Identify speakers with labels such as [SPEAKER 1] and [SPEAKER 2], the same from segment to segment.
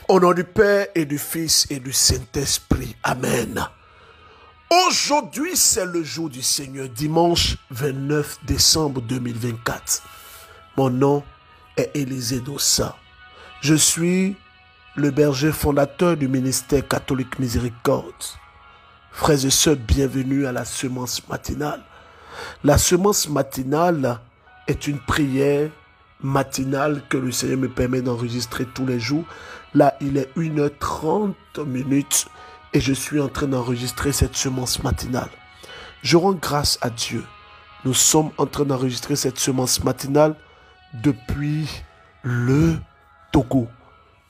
[SPEAKER 1] Au nom du Père et du Fils et du Saint-Esprit. Amen. Aujourd'hui, c'est le jour du Seigneur, dimanche 29 décembre 2024. Mon nom est Élisée Dossa. Je suis le berger fondateur du ministère catholique Miséricorde. Frères et sœurs, bienvenue à la semence matinale. La semence matinale est une prière matinale que le Seigneur me permet d'enregistrer tous les jours. Là, il est 1h30 et je suis en train d'enregistrer cette semence matinale. Je rends grâce à Dieu. Nous sommes en train d'enregistrer cette semence matinale depuis le Togo.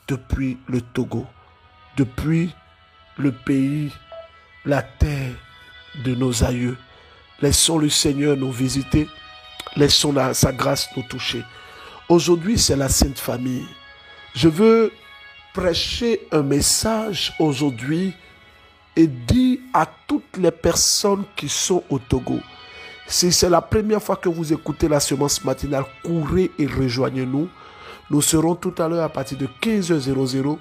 [SPEAKER 1] Depuis le Togo. Depuis le pays, la terre de nos aïeux. Laissons le Seigneur nous visiter. Laissons sa grâce nous toucher. Aujourd'hui, c'est la Sainte Famille. Je veux prêcher un message aujourd'hui et dire à toutes les personnes qui sont au Togo, si c'est la première fois que vous écoutez la semence matinale, courez et rejoignez-nous. Nous serons tout à l'heure à partir de 15h00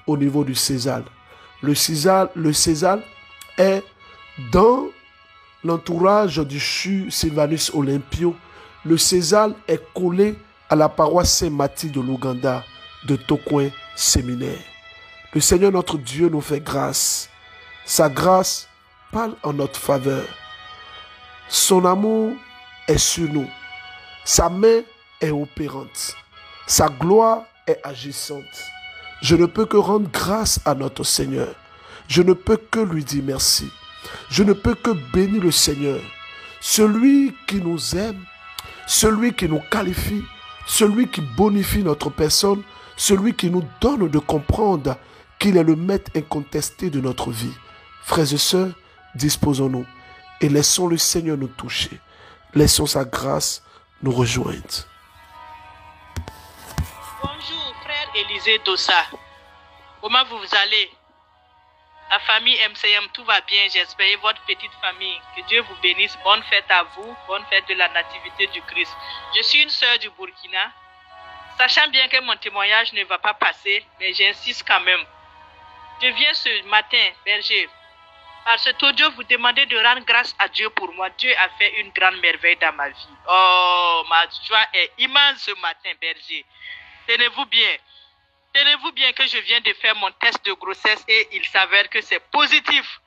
[SPEAKER 1] au niveau du César. Le César est dans l'entourage du CHU Sylvanus Olympio. Le César est collé à la paroisse Saint-Mathie de l'Ouganda, de Tokoin Séminaire. Le Seigneur notre Dieu nous fait grâce. Sa grâce parle en notre faveur. Son amour est sur nous. Sa main est opérante. Sa gloire est agissante. Je ne peux que rendre grâce à notre Seigneur. Je ne peux que lui dire merci. Je ne peux que bénir le Seigneur. Celui qui nous aime, celui qui nous qualifie, celui qui bonifie notre personne, celui qui nous donne de comprendre qu'il est le maître incontesté de notre vie. Frères et sœurs, disposons-nous et laissons le Seigneur nous toucher. Laissons sa grâce nous rejoindre.
[SPEAKER 2] Bonjour, frère Élisée Dossa. Comment vous allez? La famille MCM, tout va bien, j'espère, votre petite famille. Que Dieu vous bénisse. Bonne fête à vous. Bonne fête de la nativité du Christ. Je suis une sœur du Burkina. Sachant bien que mon témoignage ne va pas passer, mais j'insiste quand même. Je viens ce matin, berger, par cet audio vous demander de rendre grâce à Dieu pour moi. Dieu a fait une grande merveille dans ma vie. Oh, ma joie est immense ce matin, berger. Tenez-vous bien. Tenez-vous bien que je viens de faire mon test de grossesse et il s'avère que c'est positif.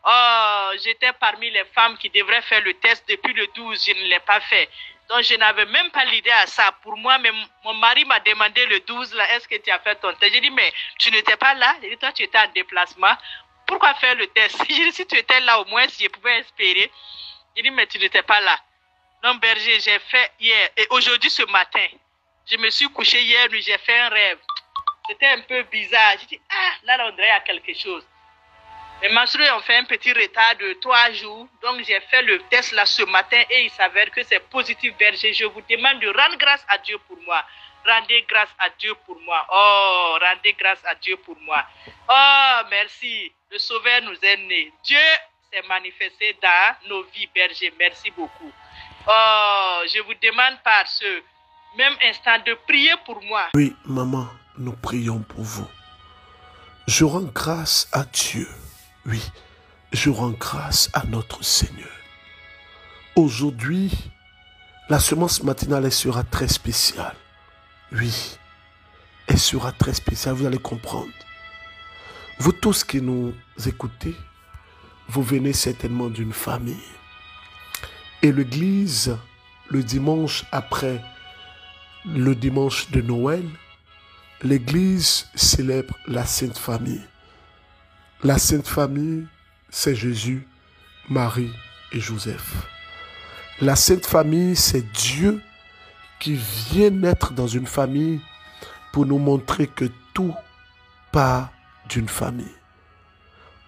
[SPEAKER 2] Oh, j'étais parmi les femmes qui devraient faire le test depuis le 12. Je ne l'ai pas fait. Donc, je n'avais même pas l'idée à ça. Pour moi, mais mon mari m'a demandé le 12, là, est-ce que tu as fait ton test? J'ai dit, mais tu n'étais pas là. J'ai dit, toi, tu étais en déplacement. Pourquoi faire le test? J'ai dit, si tu étais là, au moins, si je pouvais espérer. J'ai dit, mais tu n'étais pas là. Non, berger, j'ai fait hier. Et aujourd'hui, ce matin, je me suis couché hier nuit, j'ai fait un rêve. C'était un peu bizarre. J'ai dit, là, on dirait à quelque chose. Les menstrues ont fait un petit retard de 3 jours. Donc, j'ai fait le test là ce matin et il s'avère que c'est positif, berger. Je vous demande de rendre grâce à Dieu pour moi. Rendez grâce à Dieu pour moi. Oh, rendez grâce à Dieu pour moi. Oh, merci. Le Sauveur nous est né. Dieu s'est manifesté dans nos vies, berger. Merci beaucoup. Oh, je vous demande par ce même instant de prier pour moi.
[SPEAKER 1] Oui, maman, nous prions pour vous. Je rends grâce à Dieu. Oui, je rends grâce à notre Seigneur. Aujourd'hui, la semence matinale, elle sera très spéciale. Oui, elle sera très spéciale, vous allez comprendre. Vous tous qui nous écoutez, vous venez certainement d'une famille. Et l'église, le dimanche après le dimanche de Noël, l'église célèbre la Sainte Famille. La Sainte Famille, c'est Jésus, Marie et Joseph. La Sainte Famille, c'est Dieu qui vient naître dans une famille pour nous montrer que tout part d'une famille.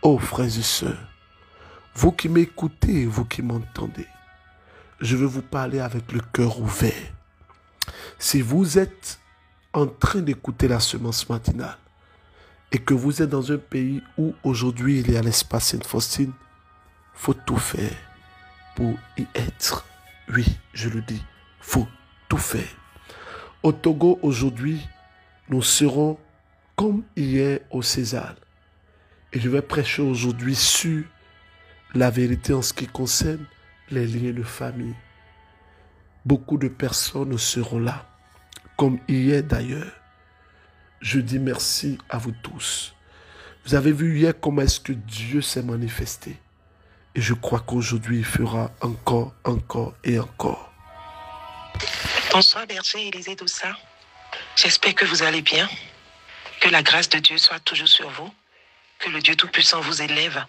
[SPEAKER 1] Oh, frères et sœurs, vous qui m'écoutez, vous qui m'entendez, je veux vous parler avec le cœur ouvert. Si vous êtes en train d'écouter la semence matinale et que vous êtes dans un pays où aujourd'hui il y a l'espace Sainte-Faustine, il faut tout faire pour y être. Oui, je le dis, il faut tout faire. Au Togo, aujourd'hui, nous serons comme hier au César. Et je vais prêcher aujourd'hui sur la vérité en ce qui concerne les liens de famille. Beaucoup de personnes seront là, comme hier d'ailleurs. Je dis merci à vous tous. Vous avez vu hier comment est-ce que Dieu s'est manifesté. Et je crois qu'aujourd'hui, il fera encore et encore.
[SPEAKER 3] Bonsoir Berger Élisée Doussa. J'espère que vous allez bien. Que la grâce de Dieu soit toujours sur vous. Que le Dieu Tout-Puissant vous élève.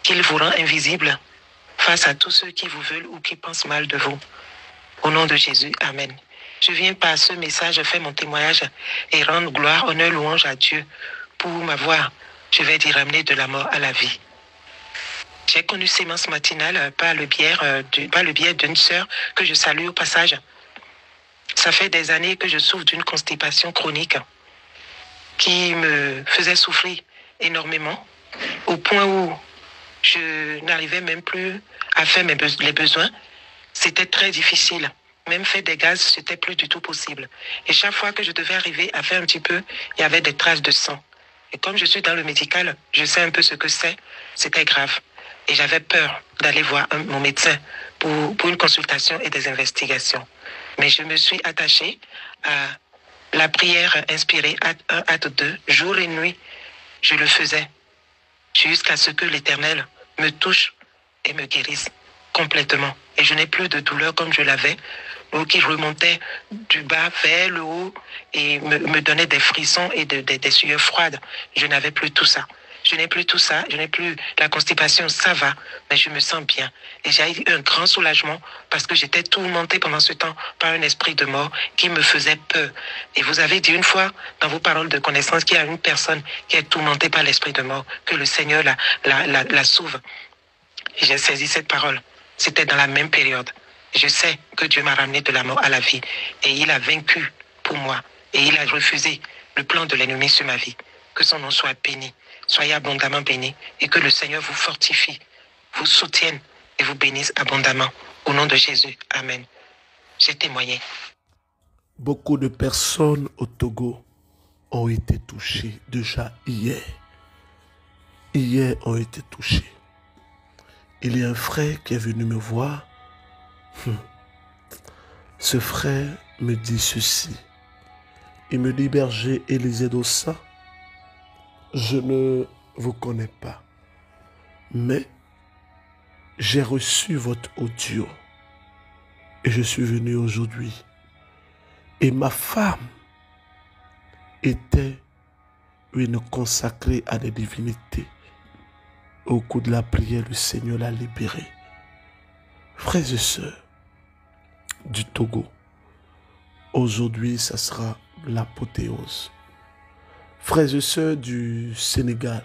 [SPEAKER 3] Qu'il vous rend invisible face à tous ceux qui vous veulent ou qui pensent mal de vous. Au nom de Jésus, Amen. Je viens par ce message faire mon témoignage et rendre gloire, honneur, louange à Dieu pour m'avoir, je vais dire, ramené de la mort à la vie. J'ai connu Sémence Matinale par le biais d'une sœur que je salue au passage. Ça fait des années que je souffre d'une constipation chronique qui me faisait souffrir énormément au point où je n'arrivais même plus à faire les besoins. C'était très difficile. Même faire des gaz, c'était plus du tout possible. Et chaque fois que je devais arriver à faire un petit peu, il y avait des traces de sang. Et comme je suis dans le médical, je sais un peu ce que c'est. C'était grave. Et j'avais peur d'aller voir mon médecin pour une consultation et des investigations. Mais je me suis attachée à la prière inspirée, acte 1, acte 2, jour et nuit. Je le faisais jusqu'à ce que l'Éternel me touche et me guérisse complètement. Et je n'ai plus de douleur comme je l'avais, qui remontait du bas vers le haut et me donnait des frissons et des sueurs froides. Je n'avais plus tout ça. Je n'ai plus tout ça, je n'ai plus la constipation, ça va, mais je me sens bien. Et j'ai eu un grand soulagement parce que j'étais tourmentée pendant ce temps par un esprit de mort qui me faisait peur. Et vous avez dit une fois dans vos paroles de connaissance qu'il y a une personne qui est tourmentée par l'esprit de mort, que le Seigneur la sauve. Et j'ai saisi cette parole. C'était dans la même période. Je sais que Dieu m'a ramené de la mort à la vie. Et il a vaincu pour moi. Et il a refusé le plan de l'ennemi sur ma vie. Que son nom soit béni. Soyez abondamment bénis. Et que le Seigneur vous fortifie, vous soutienne et vous bénisse abondamment. Au nom de Jésus. Amen. J'ai témoigné.
[SPEAKER 1] Beaucoup de personnes au Togo ont été touchées déjà hier. Hier ont été touchées. Il y a un frère qui est venu me voir. Ce frère me dit ceci. Il me dit, Berger Élisée Doussa, je ne vous connais pas, mais j'ai reçu votre audio et je suis venu aujourd'hui. Et ma femme était une consacrée à des divinités. Au cours de la prière, le Seigneur l'a libérée. Frères et sœurs du Togo, aujourd'hui, ça sera l'apothéose. Frères et sœurs du Sénégal,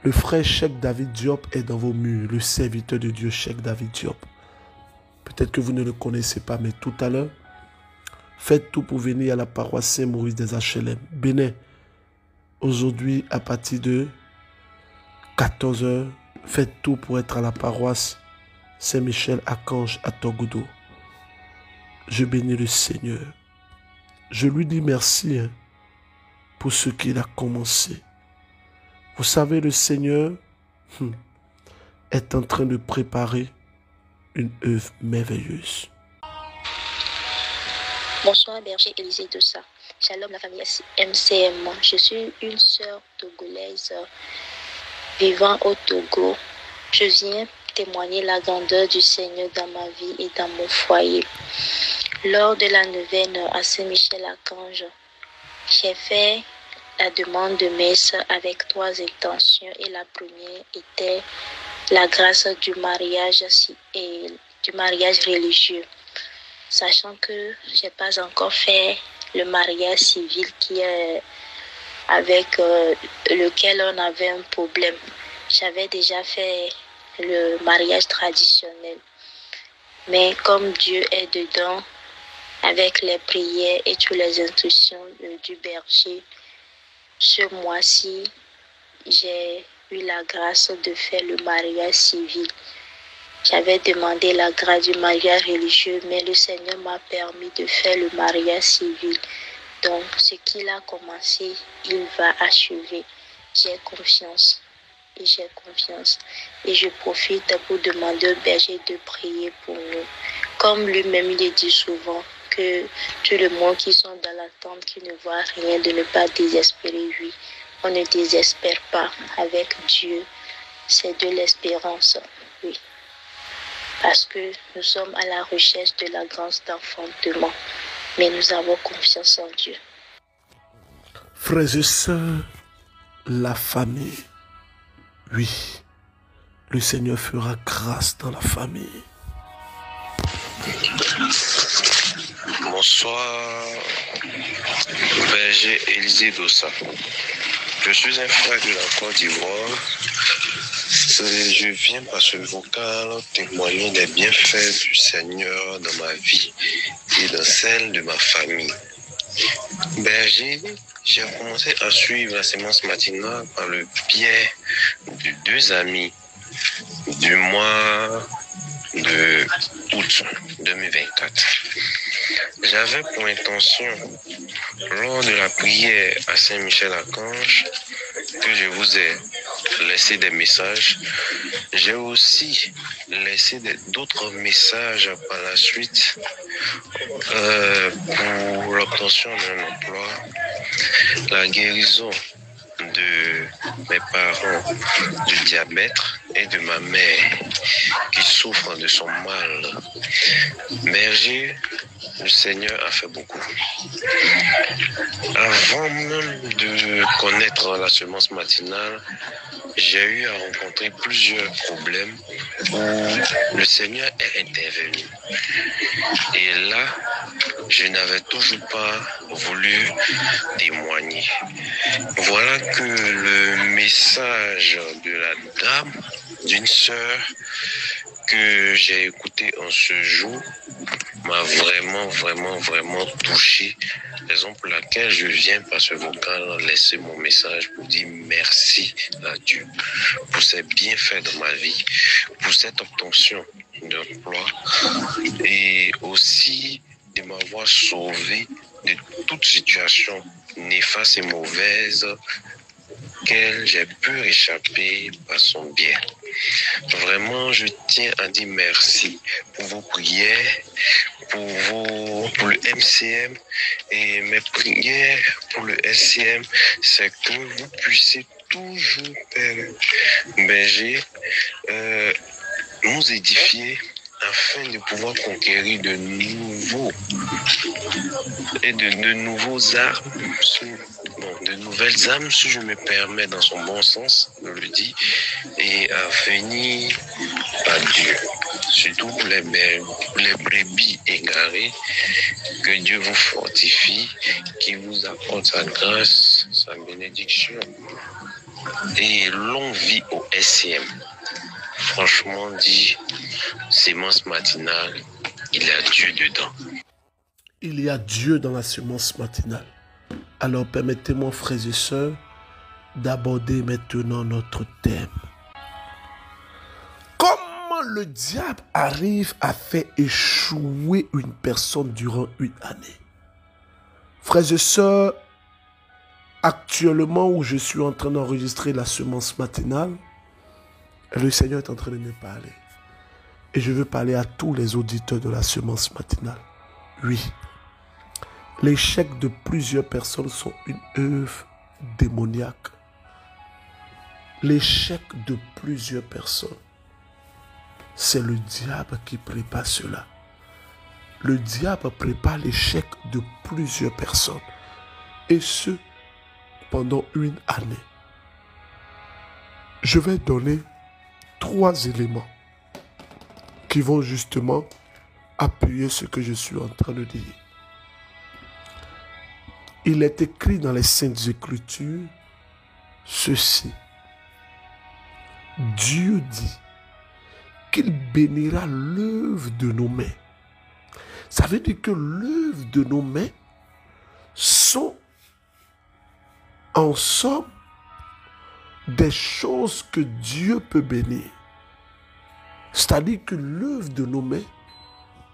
[SPEAKER 1] le frère Cheikh David Diop est dans vos murs, le serviteur de Dieu Cheikh David Diop. Peut-être que vous ne le connaissez pas, mais tout à l'heure, faites tout pour venir à la paroisse Saint-Maurice des HLM, Bénin. Aujourd'hui, à partir de 14h, faites tout pour être à la paroisse Saint-Michel-Archange à Togodo. Je bénis le Seigneur. Je lui dis merci pour ce qu'il a commencé. Vous savez, le Seigneur est en train de préparer une œuvre merveilleuse.
[SPEAKER 4] Bonsoir Berger Élisée Doussa. Shalom la famille MCM. Je suis une sœur togolaise vivant au Togo. Je viens témoigner la grandeur du Seigneur dans ma vie et dans mon foyer. Lors de la neuvaine à Saint-Michel-Archange, j'ai fait la demande de messe avec 3 intentions et la première était la grâce du mariage et du mariage religieux. Sachant que je n'ai pas encore fait le mariage civil avec lequel on avait un problème. J'avais déjà fait le mariage traditionnel. Mais comme Dieu est dedans, avec les prières et toutes les instructions du berger, ce mois-ci, j'ai eu la grâce de faire le mariage civil. J'avais demandé la grâce du mariage religieux, mais le Seigneur m'a permis de faire le mariage civil. Donc, ce qu'il a commencé, il va achever. J'ai confiance. Et j'ai confiance. Et je profite pour demander au berger de prier pour nous. Comme lui-même, il dit souvent que tout le monde qui sont dans l'attente, qui ne voit rien, de ne pas désespérer. Oui, on ne désespère pas. Avec Dieu, c'est de l'espérance. Oui. Parce que nous sommes à la recherche de la grâce d'enfantement. Mais nous avons confiance en Dieu.
[SPEAKER 1] Frères et sœurs, la famille. Oui, le Seigneur fera grâce dans la famille.
[SPEAKER 5] Bonsoir, berger Élisée Dossa. Je suis un frère de la Côte d'Ivoire. Je viens par ce vocal témoigner des bienfaits du Seigneur dans ma vie et dans celle de ma famille. Berger, j'ai commencé à suivre la sémence matinale par le biais de 2 amis du mois de août 2024. J'avais pour intention, lors de la prière à Saint-Michel-Archange, que je vous ai laissé des messages. J'ai aussi laissé d'autres messages par la suite pour l'obtention d'un emploi, la guérison de mes parents du diabète et de ma mère qui souffre de son mal. Berger, le Seigneur a fait beaucoup. Avant même de connaître la semence matinale, j'ai eu à rencontrer plusieurs problèmes où le Seigneur est intervenu. Et là, je n'avais toujours pas voulu témoigner. Voilà que le message de la dame, d'une sœur que j'ai écouté en ce jour, m'a vraiment touché. Raison pour laquelle je viens par ce vocal laisser mon message pour dire merci à Dieu pour ses bienfaits dans ma vie, pour cette obtention d'emploi et aussi de m'avoir sauvé de toute situation néfaste et mauvaise auquel j'ai pu échapper par son bien. Vraiment, je tiens à dire merci pour vos prières, pour le MCM, et mes prières pour le SCM, c'est que vous puissiez toujours, Père Berger, nous édifier afin de pouvoir conquérir de nouveaux armes, de nouvelles âmes, si je me permets dans son bon sens, je le dis, et à venir à Dieu. Surtout pour les brebis égarées, que Dieu vous fortifie, qu'il vous apporte sa grâce, sa bénédiction et longue vie au SCM. Franchement dit, sémence matinale, il y a Dieu dedans.
[SPEAKER 1] Il y a Dieu dans la sémence matinale. Alors permettez-moi, frères et sœurs, d'aborder maintenant notre thème. Comment le diable arrive à faire échouer une personne durant une année? Frères et sœurs, actuellement où je suis en train d'enregistrer la sémence matinale, le Seigneur est en train de me parler. Et je veux parler à tous les auditeurs de la sémence matinale. Oui, l'échec de plusieurs personnes sont une œuvre démoniaque. L'échec de plusieurs personnes, c'est le diable qui prépare cela. Le diable prépare l'échec de plusieurs personnes. Et ce, pendant une année. Je vais donner 3 éléments qui vont justement appuyer ce que je suis en train de dire. Il est écrit dans les Saintes Écritures ceci. Dieu dit qu'il bénira l'œuvre de nos mains. Ça veut dire que l'œuvre de nos mains sont en somme des choses que Dieu peut bénir. C'est-à-dire que l'œuvre de nos mains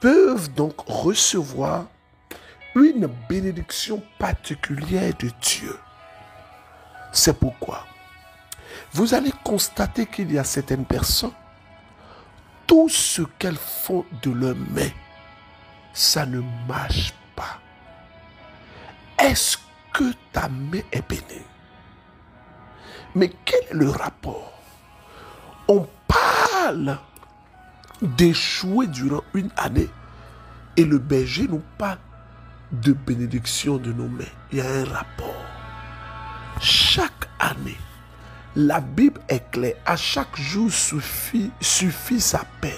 [SPEAKER 1] peuvent donc recevoir une bénédiction particulière de Dieu. C'est pourquoi vous allez constater qu'il y a certaines personnes, tout ce qu'elles font de leurs mains, ça ne marche pas. Est-ce que ta main est bénie? Mais quel est le rapport? On parle d'échouer durant une année et le berger nous parle de bénédiction de nos mains. Il y a un rapport. Chaque année, la Bible est claire. À chaque jour suffit sa peine.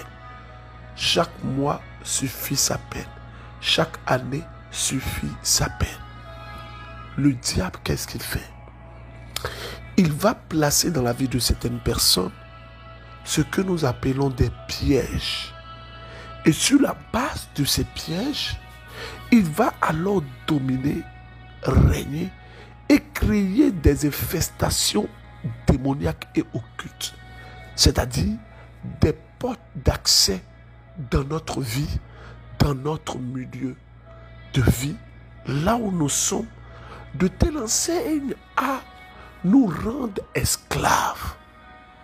[SPEAKER 1] Chaque mois suffit sa peine. Chaque année suffit sa peine. Le diable, qu'est-ce qu'il fait? Il va placer dans la vie de certaines personnes ce que nous appelons des pièges. Et sur la base de ces pièges, il va alors dominer, régner et créer des infestations démoniaques et occultes. C'est-à-dire des portes d'accès dans notre vie, dans notre milieu de vie, là où nous sommes, de telle enseigne à nous rendre esclaves.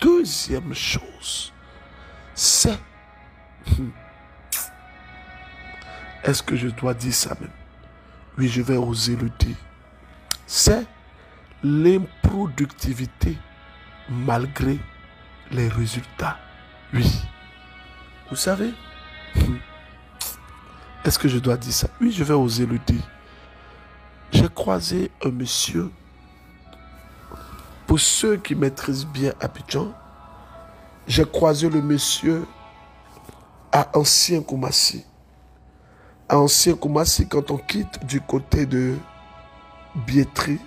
[SPEAKER 1] Deuxième chose, c'est... Est-ce que je dois dire ça même? Oui, je vais oser le dire. C'est l'improductivité malgré les résultats. Oui. Vous savez? Est-ce que je dois dire ça? Oui, je vais oser le dire. J'ai croisé un monsieur. Pour ceux qui maîtrisent bien Abidjan, j'ai croisé le monsieur à Ancien Koumassi. À Ancien Koumassi, quand on quitte du côté de Biétri,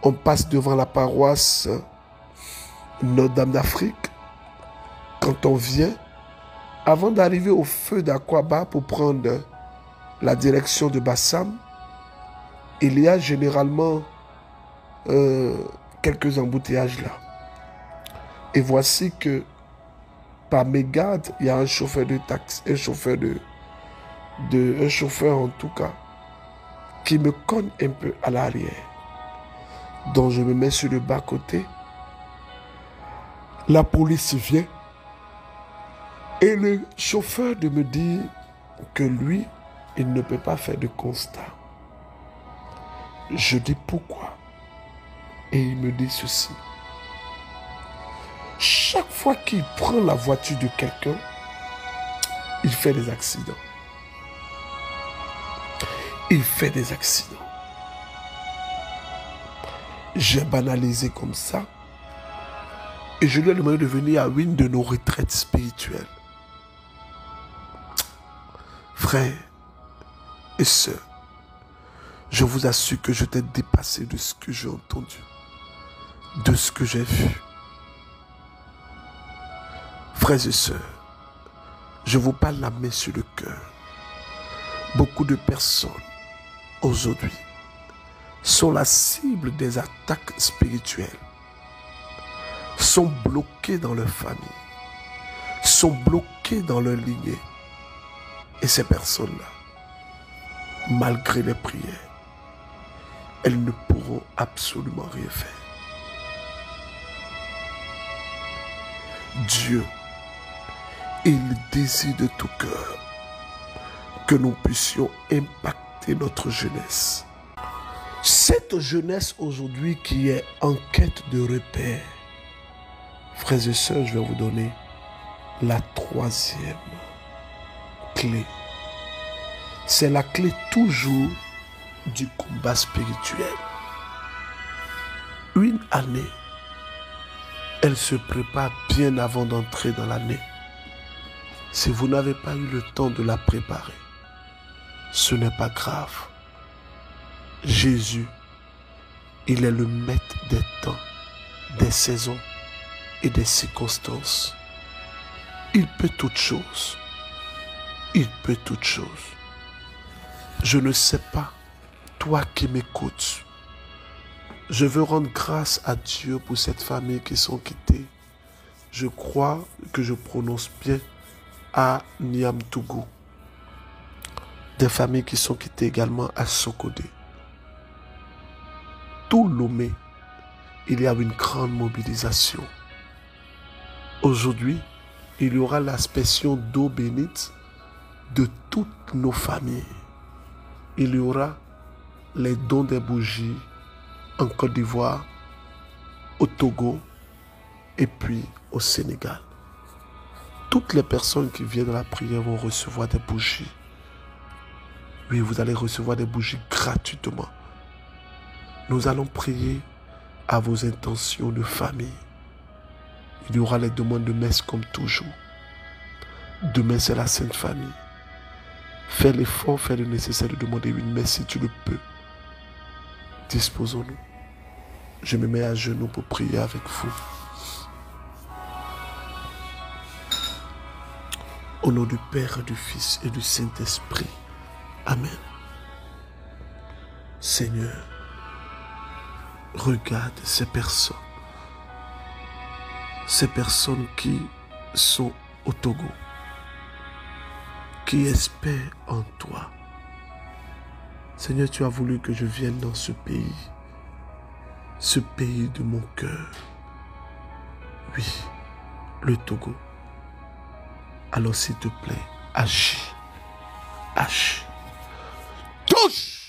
[SPEAKER 1] on passe devant la paroisse Notre-Dame d'Afrique. Quand on vient, avant d'arriver au feu d'Akwaba pour prendre la direction de Bassam, il y a généralement quelques embouteillages là. Et voici que par mégarde, il y a un chauffeur de taxi, un chauffeur en tout cas, qui me cogne un peu à l'arrière. Donc je me mets sur le bas-côté. La police vient. Et le chauffeur de me dire que lui, il ne peut pas faire de constat. Je dis pourquoi? Et il me dit ceci. Chaque fois qu'il prend la voiture de quelqu'un, il fait des accidents. Il fait des accidents. J'ai banalisé comme ça. Et je lui ai demandé de venir à une de nos retraites spirituelles. Frères et sœurs, je vous assure que je t'ai dépassé de ce que j'ai entendu, de ce que j'ai vu. Frères et sœurs, je vous parle la main sur le cœur. Beaucoup de personnes aujourd'hui sont la cible des attaques spirituelles, sont bloquées dans leur famille, sont bloquées dans leur lignée. Et ces personnes-là, malgré les prières, elles ne pourront absolument rien faire. Dieu, il désire de tout cœur que nous puissions impacter notre jeunesse. Cette jeunesse aujourd'hui qui est en quête de repères. Frères et sœurs, je vais vous donner la troisième clé. C'est la clé toujours du combat spirituel. Une année, elle se prépare bien avant d'entrer dans l'année. Si vous n'avez pas eu le temps de la préparer, ce n'est pas grave. Jésus, il est le maître des temps, des saisons et des circonstances. Il peut toutes choses. Il peut toutes choses. Je ne sais pas, toi qui m'écoutes, je veux rendre grâce à Dieu pour cette famille qui sont quittées. Je crois que je prononce bien à Niamtougou. des familles qui sont quittées également à Sokodé. Tout Lomé, il y a une grande mobilisation. Aujourd'hui, il y aura l'aspersion d'eau bénite de toutes nos familles. Il y aura les dons des bougies en Côte d'Ivoire, au Togo et puis au Sénégal. Toutes les personnes qui viennent à la prière vont recevoir des bougies. Oui, vous allez recevoir des bougies gratuitement. Nous allons prier à vos intentions de famille. Il y aura les demandes de messe comme toujours. Demain, c'est la Sainte Famille. Fais l'effort, fais le nécessaire de demander une messe si tu le peux. Disposons-nous. Je me mets à genoux pour prier avec vous. Au nom du Père, du Fils et du Saint-Esprit. Amen. Seigneur, regarde ces personnes qui sont au Togo, qui espèrent en toi. Seigneur, tu as voulu que je vienne dans ce pays de mon cœur. Oui, le Togo. Alors s'il te plaît, agis. Touche,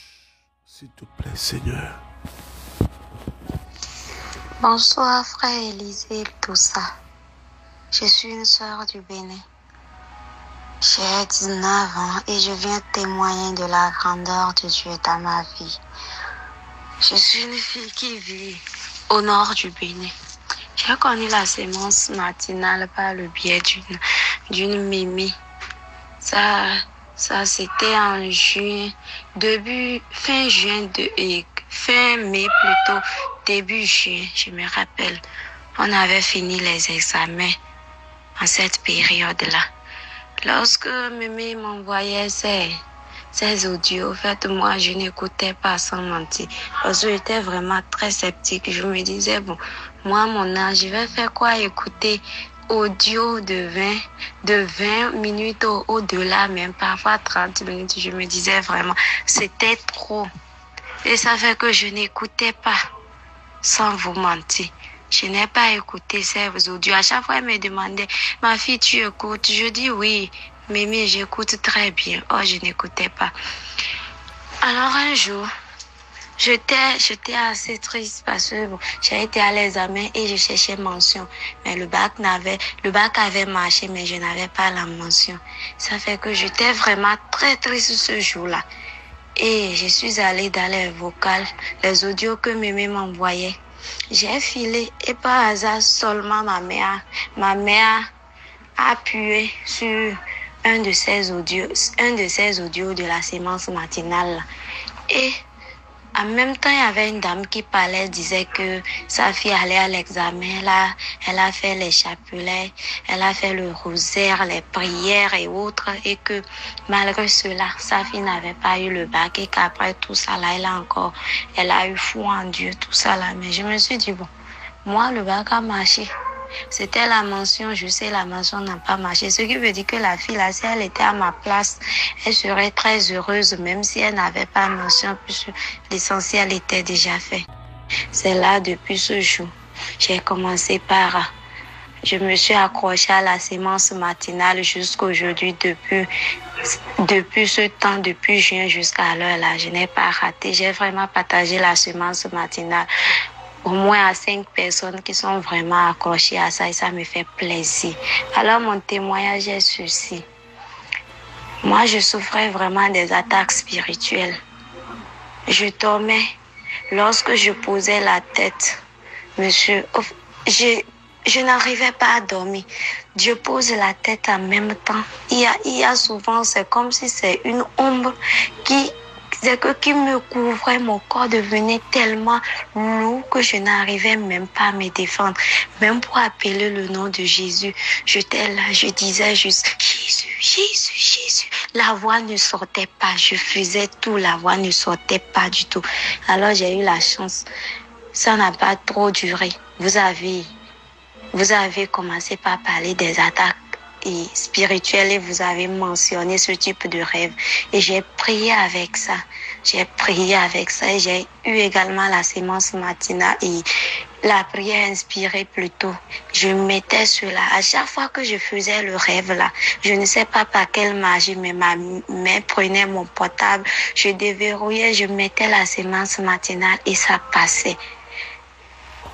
[SPEAKER 1] s'il te plaît, Seigneur.
[SPEAKER 6] Bonsoir, frère Élisée Doussa. Je suis une sœur du Bénin. J'ai 19 ans et je viens témoigner de la grandeur de Dieu dans ma vie. Je suis une fille qui vit au nord du Bénin. J'ai connu la sémence matinale par le biais d'une mémie. Ça c'était en juin, fin mai plutôt, début juin, je me rappelle. On avait fini les examens en cette période-là. Lorsque mémé m'envoyait ces audios, en fait, moi, je n'écoutais pas sans mentir. Parce que j'étais vraiment très sceptique. Je me disais, bon, moi, mon âge, je vais faire quoi écouter audio de 20 minutes au-delà, même parfois 30 minutes. Je me disais vraiment, c'était trop. Et ça fait que je n'écoutais pas, sans vous mentir. Je n'ai pas écouté ces audios. À chaque fois, elle me demandait, ma fille, tu écoutes? Je dis oui, mais j'écoute très bien. Oh, je n'écoutais pas. Alors un jour, j'étais assez triste parce que bon, j'ai été à l'examen et je cherchais mention. Mais le bac avait marché, mais je n'avais pas la mention. Ça fait que j'étais vraiment très triste ce jour-là. Et je suis allée dans les vocales, les audios que mémé m'envoyait. J'ai filé et par hasard seulement ma mère a appuyé sur un de ces audios de la sémence matinale. Et en même temps, il y avait une dame qui parlait, disait que sa fille allait à l'examen. Elle a fait les chapelets, elle a fait le rosaire, les prières et autres. Et que malgré cela, sa fille n'avait pas eu le bac. Et qu'après tout ça, là, elle a eu foi en Dieu, tout ça là. Mais je me suis dit, bon, moi, le bac a marché. C'était la mention, je sais, la mention n'a pas marché. Ce qui veut dire que la fille, là, si elle était à ma place, elle serait très heureuse, même si elle n'avait pas mention, puisque l'essentiel était déjà fait. C'est là, depuis ce jour, j'ai commencé je me suis accrochée à la sémence matinale jusqu'aujourd'hui, depuis ce temps, depuis juin jusqu'à l'heure là, je n'ai pas raté. J'ai vraiment partagé la sémence matinale au moins à 5 personnes qui sont vraiment accrochées à ça et ça me fait plaisir. Alors mon témoignage est ceci. Moi, je souffrais vraiment des attaques spirituelles. Je dormais. Lorsque je posais la tête, je n'arrivais pas à dormir. Je pose la tête en même temps. Il y a souvent, c'est comme si c'est une ombre qui me couvrait, mon corps devenait tellement lourd que je n'arrivais même pas à me défendre. Même pour appeler le nom de Jésus, j'étais là, je disais juste Jésus, Jésus, Jésus. La voix ne sortait pas, je faisais tout, la voix ne sortait pas du tout. Alors j'ai eu la chance, ça n'a pas trop duré. Vous avez commencé par parler des attaques spirituel et vous avez mentionné ce type de rêve. Et j'ai prié avec ça. J'ai prié avec ça et j'ai eu également la sémence matinale et la prière inspirée plutôt. Je mettais cela. À chaque fois que je faisais le rêve là, je ne sais pas par quelle magie, mais ma main prenait mon portable, je déverrouillais, je mettais la sémence matinale et ça passait.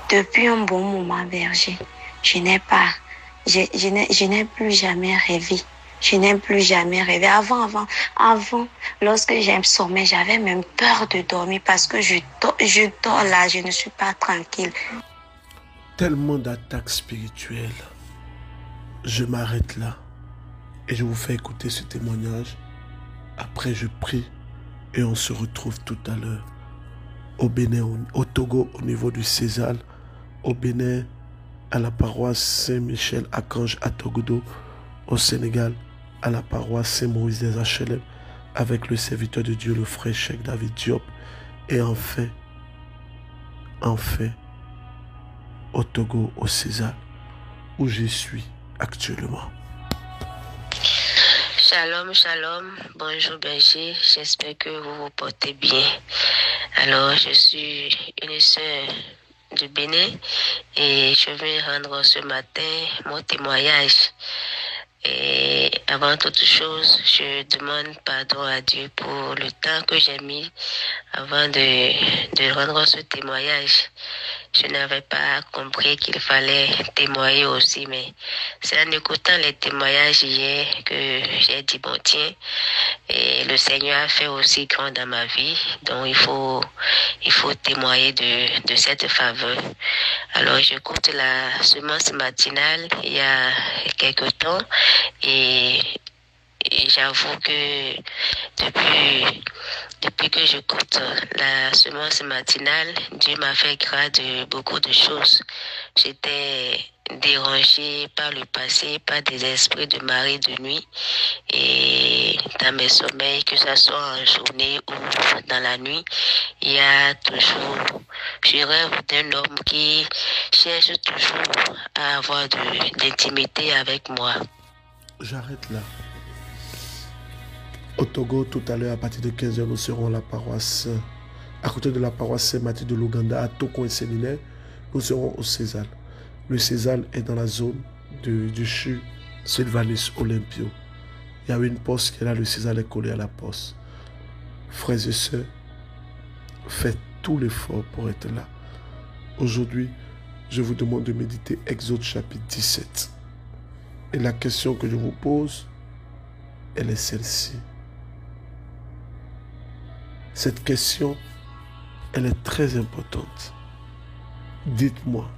[SPEAKER 6] Depuis un bon moment, berger, je n'ai plus jamais rêvé. Je n'ai plus jamais rêvé. Avant, lorsque j'ai un sommeil, j'avais même peur de dormir parce que je dors là, je ne suis pas tranquille.
[SPEAKER 1] Tellement d'attaques spirituelles. Je m'arrête là et je vous fais écouter ce témoignage. Après, je prie et on se retrouve tout à l'heure au Bénin, au Togo, au niveau du César, au Bénin, à la paroisse Saint-Michel-Archange à Togodo, au Sénégal, à la paroisse Saint-Maurice des HLM, avec le serviteur de Dieu, le frère Cheikh David Diop, et enfin, au Togo, au César, où je suis actuellement.
[SPEAKER 7] Shalom, shalom, bonjour berger, j'espère que vous vous portez bien. Alors, je suis une sœur du Bénin et je vais rendre ce matin mon témoignage. Et avant toute chose, je demande pardon à Dieu pour le temps que j'ai mis avant de rendre ce témoignage. Je n'avais pas compris qu'il fallait témoigner aussi, mais c'est en écoutant les témoignages hier que j'ai dit, bon tiens, et le Seigneur a fait aussi grand dans ma vie, donc il faut témoigner de cette faveur. Alors j'écoute la semence matinale il y a quelque temps et j'avoue que depuis que j'écoute la semence matinale, Dieu m'a fait grâce de beaucoup de choses. J'étais dérangée par le passé, par des esprits de marée de nuit et dans mes sommeils, que ce soit en journée ou dans la nuit, il y a toujours, je rêve d'un homme qui cherche toujours à avoir d'intimité avec moi.
[SPEAKER 1] J'arrête là. Au Togo, tout à l'heure, à partir de 15h, nous serons à la paroisse, à côté de la paroisse Saint-Mathieu de l'Ouganda, à Toko et Séminaire. Nous serons au César. Le César est dans la zone du CHU Sylvanus Olympio. Il y a une poste qui est là, le César est collé à la poste. Frères et sœurs, faites tout l'effort pour être là. Aujourd'hui, je vous demande de méditer Exode chapitre 17. Et la question que je vous pose, elle est celle-ci. Cette question, elle est très importante. Dites-moi,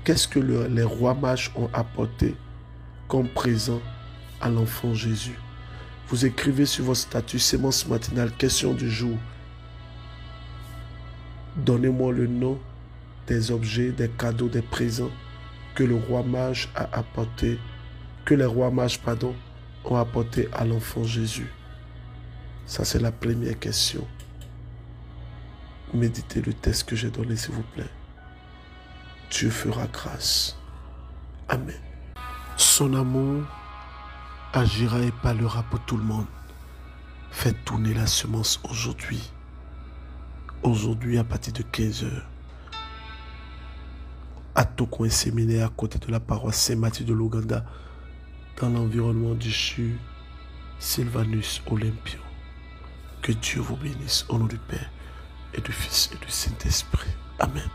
[SPEAKER 1] qu'est-ce que les rois mages ont apporté comme présent à l'enfant Jésus? Vous écrivez sur votre statut sémence matinale, question du jour. Donnez-moi le nom des objets, des cadeaux, des présents que le roi mage a apporté, que les rois mages, ont apporté à l'enfant Jésus. Ça, c'est la première question. Méditez le texte que j'ai donné, s'il vous plaît. Dieu fera grâce. Amen. Son amour agira et parlera pour tout le monde. Faites tourner la semence aujourd'hui. Aujourd'hui, à partir de 15h. À Toko et Séminaire, à côté de la paroisse Saint-Mathieu de l'Ouganda, dans l'environnement du CHU Sylvanus Olympio. Que Dieu vous bénisse au nom du Père et du Fils et du Saint-Esprit. Amen.